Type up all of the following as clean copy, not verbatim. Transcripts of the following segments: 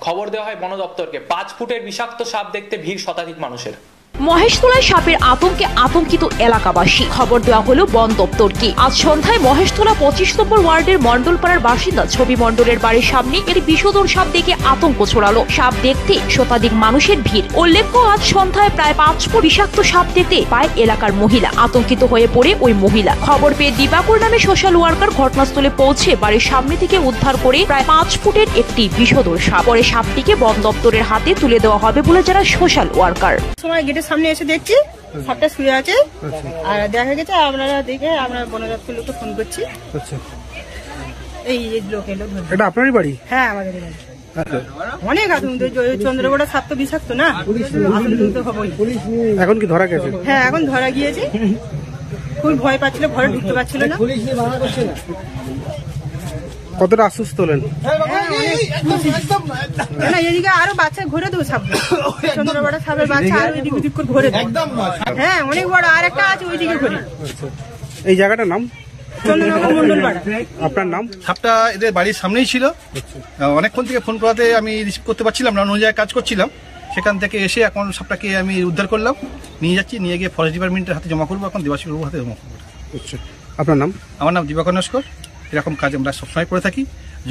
খবর দেওয়া হয় বন দপ্তরকে। 5 ফুটের বিষাক্ত সাপ দেখতে ভিড় শতাধিক মানুষের। মহেশতলায় সাপের আতঙ্কে আতঙ্কিত এলাকাবাসী। খবর দেওয়া হলো বন দপ্তরকে। আজ সন্ধ্যায় মহেশতলা 25 নম্বর ওয়ার্ডের মন্ডলপাড়ার বাসিন্দা ছবি মন্ডলের বাড়ির সামনে একটি বিষধর সাপ দেখে আতঙ্ক ছড়ালো। সাপ দেখতে শতাধিক মানুষের ভিড়। উল্লেখ্য, আজ সন্ধ্যায় প্রায় 5 ফুট বিষাক্ত সাপ দেখতে পায় এলাকার মহিলা। আতঙ্কিত হয়ে পড়ে ওই মহিলা। খবর পেয়ে দিবাকর নামে সোশ্যাল ওয়ার্কার ঘটনাস্থলে পৌঁছে বাড়ির সামনে থেকে উদ্ধার করে প্রায় 5 ফুটের একটি বিষধর সাপ। পরে সাপটিকে বন দপ্তরের হাতে তুলে দেওয়া হবে বলে যারা সোশ্যাল ওয়ার্কার। সামনে এসে দেখছি সাপটা শুয়ে আছে, আর দেখা গেছে আপনারা দেখে আমরা বন দপ্তর লোককে ফোন করছি। এই লোক এলো। এটা আপনারই বাড়ি? হ্যাঁ, আমাদের বাড়ি। অনেক আতঙ্ক। চন্দ্রগড়া সাপ তো বিষাক্ত না, এখন কি ধরা গেছে? হ্যাঁ, এখন ধরা গিয়েছে। খুব ভয় পাচ্ছিল, ঘরে ঢুকতে পারছিল না। কতটা আশ্বস্ত হলেন? এদিকে আরো বাচ্চা ঘুরে দেবো সাপ, চন্দ্রগড়া সাপের বাচ্চা আরো এদিক ওদিক করে ঘুরে দেবো। হ্যাঁ, অনেক বড় আর একটা আছে ওইদিকে ঘুরে। এই জায়গাটার নাম চন্দ্রনগর মন্ডলপাড়া। আপনার নাম? সাপটা এদের বাড়ির সামনেই ছিল। অনেকক্ষণ থেকে ফোন করাতে আমি রিসিভ করতে পারছিলাম না, অন্য জায়গায় কাজ করছিলাম। সেখান থেকে এসে এখন সাপটাকে আমি উদ্ধার করলাম, নিয়ে যাচ্ছি, নিয়ে গিয়ে ফরেস্ট ডিপার্টমেন্টের হাতে জমা করবো। এখন দেবাশিস বাবুর হাতে জমা করবো। আপনার নাম? আমার নাম দিবাকর নস্কর। এরকম কাজ আমরা সবসময় করে থাকি।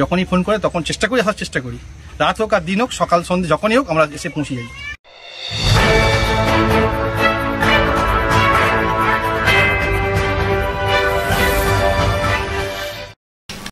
যখনই ফোন করে তখন চেষ্টা করি, আসার চেষ্টা করি। রাত হোক আর দিন হোক, সকাল সন্ধ্যে যখনই হোক আমরা এসে পৌঁছে যাই।